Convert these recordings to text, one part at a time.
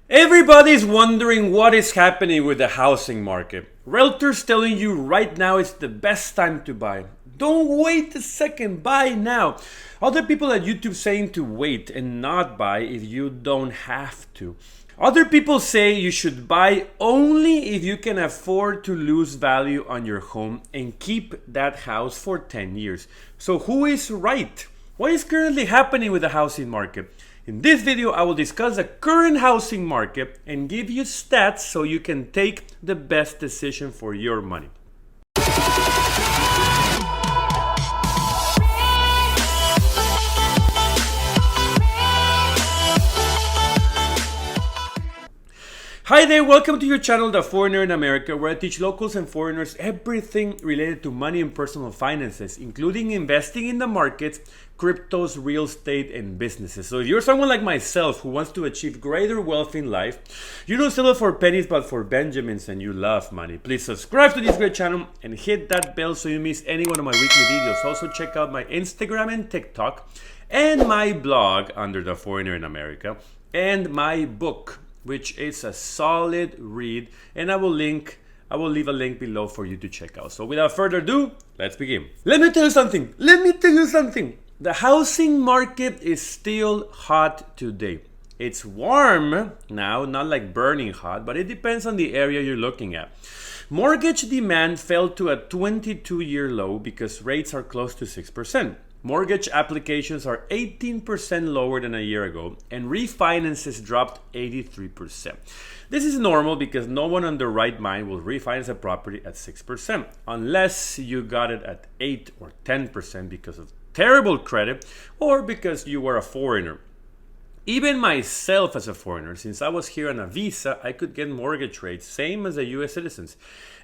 Everybody's wondering what is happening with the housing market. Realtors telling you right now is the best time to buy. Don't wait a second, buy now. Other people at YouTube saying to wait and not buy if you don't have to. Other people say you should buy only if you can afford to lose value on your home and keep that house for 10 years. So who is right? What is currently happening with the housing market? In this video, I will discuss the current housing market and give you stats so you can take the best decision for your money. Hi there, welcome to your channel, The Foreigner in America, where I teach locals and foreigners everything related to money and personal finances, including investing in the markets, cryptos, real estate, and businesses. So if you're someone like myself who wants to achieve greater wealth in life, you don't settle for pennies but for Benjamins, and you love money, please subscribe to this great channel and hit that bell so you miss any one of my weekly videos. Also check out my Instagram and TikTok and my blog under The Foreigner in America and my book, which is a solid read, and I will leave a link below for you to check out. So without further ado, let's begin. Let me tell you something. The housing market is still hot today. It's warm now, not like burning hot, but it depends on the area you're looking at. Mortgage demand fell to a 22-year low because rates are close to 6%. Mortgage applications are 18% lower than a year ago, and refinances dropped 83%. This is normal because no one on their right mind will refinance a property at 6%, unless you got it at 8 or 10% because of terrible credit or because you were a foreigner. Even myself as a foreigner, since I was here on a visa, I could get mortgage rates same as the US citizens.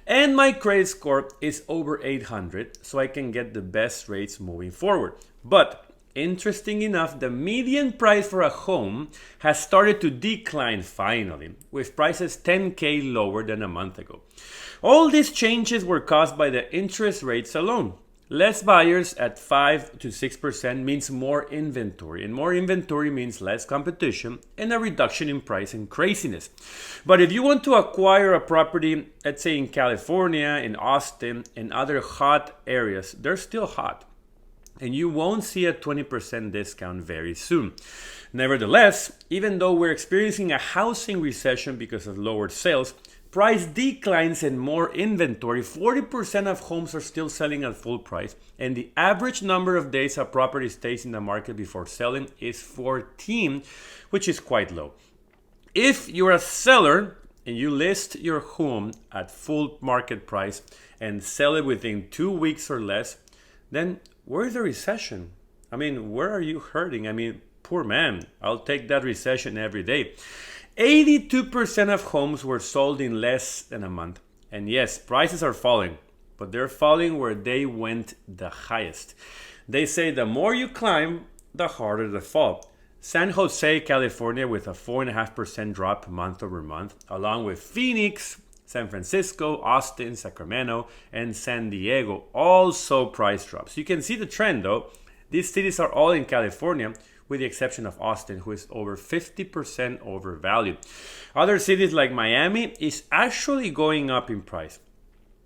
And my credit score is over 800, so I can get the best rates moving forward. But interesting enough, the median price for a home has started to decline finally, with prices 10K lower than a month ago. All these changes were caused by the interest rates alone. Less buyers at 5 to 6% means more inventory, and more inventory means less competition and a reduction in price and craziness. But if you want to acquire a property, let's say in California, in Austin, and other hot areas, they're still hot, and you won't see a 20% discount very soon. Nevertheless, even though we're experiencing a housing recession because of lowered sales, price declines and more inventory, 40% of homes are still selling at full price, and the average number of days a property stays in the market before selling is 14, which is quite low. If you're a seller and you list your home at full market price and sell it within 2 weeks or less, then where's the recession? Where are you hurting? Poor man, I'll take that recession every day. 82% of homes were sold in less than a month. And yes, prices are falling, but they're falling where they went the highest. They say the more you climb, the harder the fall. San Jose, California, with a 4.5% drop month over month, along with Phoenix, San Francisco, Austin, Sacramento, and San Diego, all saw price drops. You can see the trend though. These cities are all in California, with the exception of Austin, who is over 50% overvalued. Other cities like Miami is actually going up in price.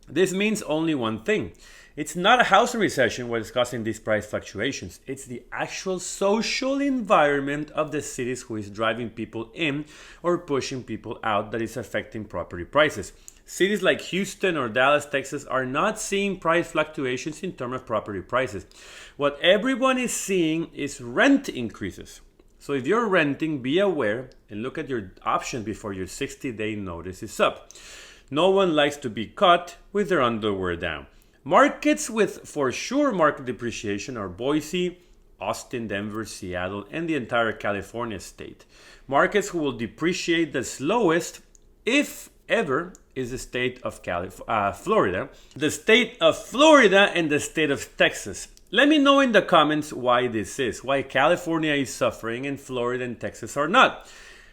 This means only one thing. It's not a housing recession what is causing these price fluctuations. It's the actual social environment of the cities who is driving people in or pushing people out that is affecting property prices. Cities like Houston or Dallas, Texas are not seeing price fluctuations in terms of property prices. What everyone is seeing is rent increases. So if you're renting, be aware and look at your options before your 60-day notice is up. No one likes to be caught with their underwear down. Markets with for sure market depreciation are Boise, Austin, Denver, Seattle, and the entire California state. Markets who will depreciate the slowest, if ever, is the state of Florida, the state of Florida, and the state of Texas. Let me know in the comments why this is, why California is suffering and Florida and Texas are not.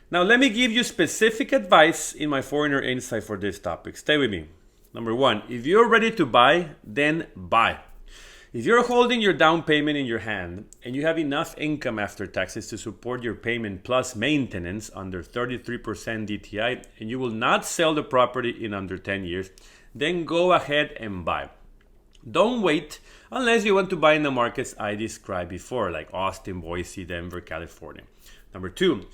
Now let me give you specific advice in my Foreigner Insight for this topic. Stay with me. Number one, if you're ready to buy, then buy. If you're holding your down payment in your hand and you have enough income after taxes to support your payment plus maintenance under 33% DTI, and you will not sell the property in under 10 years, then go ahead and buy. Don't wait unless you want to buy in the markets I described before, like Austin, Boise, Denver, California. Number 2,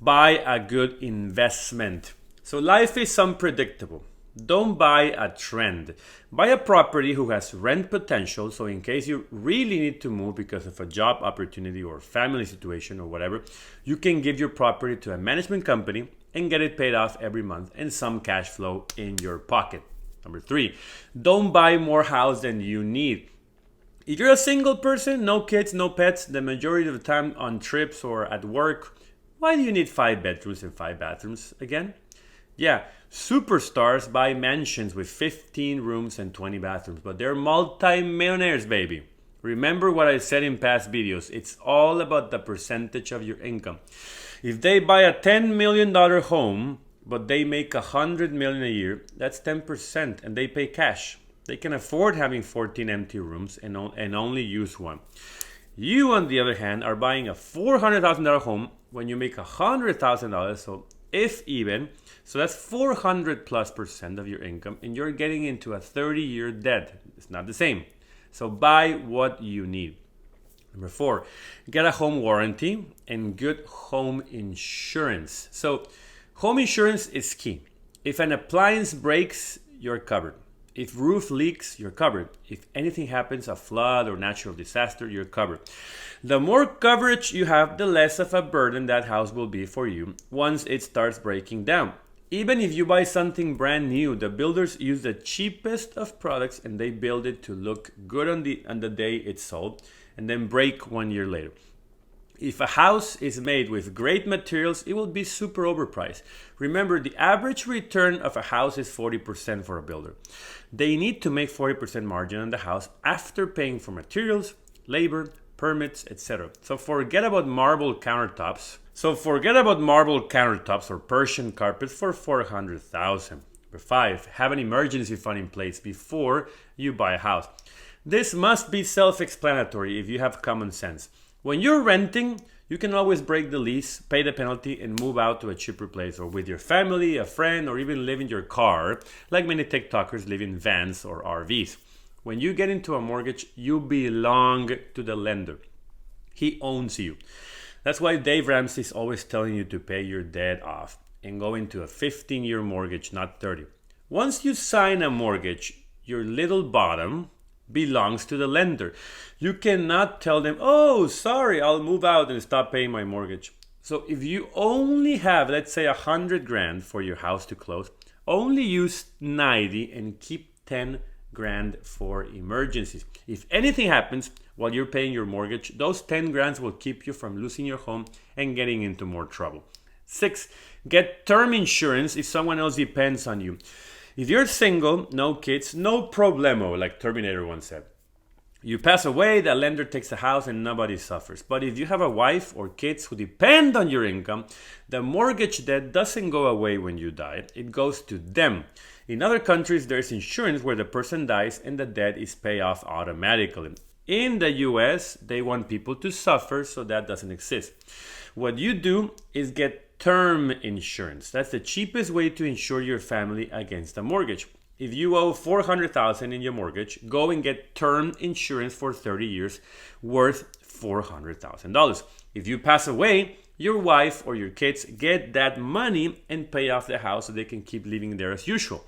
buy a good investment. So life is unpredictable. Don't buy a trend. Buy a property who has rent potential, so in case you really need to move because of a job opportunity or family situation or whatever, you can give your property to a management company and get it paid off every month and some cash flow in your pocket. Number 3, don't buy more house than you need. If you're a single person, no kids, no pets, the majority of the time on trips or at work, why do you need 5 bedrooms and 5 bathrooms again? Yeah, superstars buy mansions with 15 rooms and 20 bathrooms, but they're multi-millionaires, baby. Remember what I said in past videos. It's all about the percentage of your income. If they buy a $10 million home, but they make $100 million a year, that's 10%, and they pay cash. They can afford having 14 empty rooms and only use one. You, on the other hand, are buying a $400,000 home when you make $100,000, so if even, so that's 400+% of your income, and you're getting into a 30-year debt. It's not the same. So buy what you need. Number 4, get a home warranty and good home insurance. So home insurance is key. If an appliance breaks, you're covered. If roof leaks, you're covered. If anything happens, a flood or natural disaster, you're covered. The more coverage you have, the less of a burden that house will be for you once it starts breaking down. Even if you buy something brand new, the builders use the cheapest of products and they build it to look good on the day it's sold and then break 1 year later. If a house is made with great materials, it will be super overpriced. Remember, the average return of a house is 40% for a builder. They need to make 40% margin on the house after paying for materials, labor, permits, etc. So forget about marble countertops or Persian carpets for $400,000. Number 5, have an emergency fund in place before you buy a house. This must be self-explanatory if you have common sense. When you're renting, you can always break the lease, pay the penalty, and move out to a cheaper place or with your family, a friend, or even live in your car, like many TikTokers live in vans or RVs. When you get into a mortgage, you belong to the lender. He owns you. That's why Dave Ramsey is always telling you to pay your debt off and go into a 15-year mortgage, not 30. Once you sign a mortgage, your little bottom belongs to the lender. You cannot tell them, oh, sorry, I'll move out and stop paying my mortgage. So if you only have, let's say, $100,000 for your house to close, only use 90 and keep 10 grand for emergencies. If anything happens while you're paying your mortgage, those 10 grand will keep you from losing your home and getting into more trouble. 6, get term insurance if someone else depends on you. If you're single, no kids, no problemo, like Terminator once said. You pass away, the lender takes the house and nobody suffers. But if you have a wife or kids who depend on your income, the mortgage debt doesn't go away when you die. It goes to them. In other countries, there's insurance where the person dies and the debt is paid off automatically. In the US, they want people to suffer, so that doesn't exist. What you do is get term insurance. That's the cheapest way to insure your family against a mortgage. If you owe $400,000 in your mortgage, go and get term insurance for 30 years worth $400,000. If you pass away, your wife or your kids get that money and pay off the house so they can keep living there as usual.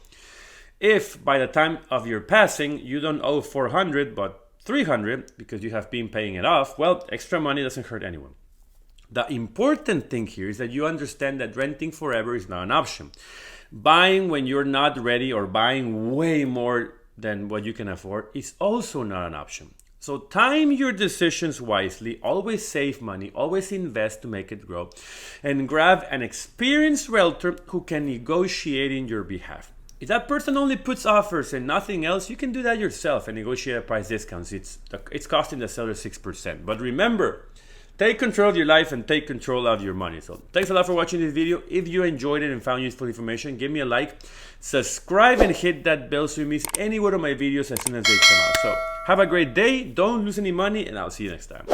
If by the time of your passing, you don't owe $400 but $300 because you have been paying it off, well, extra money doesn't hurt anyone. The important thing here is that you understand that renting forever is not an option. Buying when you're not ready or buying way more than what you can afford is also not an option. So time your decisions wisely, always save money, always invest to make it grow, and grab an experienced realtor who can negotiate in your behalf. If that person only puts offers and nothing else, you can do that yourself and negotiate a price discount. It's costing the seller 6%. But remember, Take control of your life and take control of your money. So thanks a lot for watching this video. If you enjoyed it and found useful information, give me a like, subscribe, and hit that bell so you miss any one of my videos as soon as they come out. So have a great day, don't lose any money, and I'll see you next time.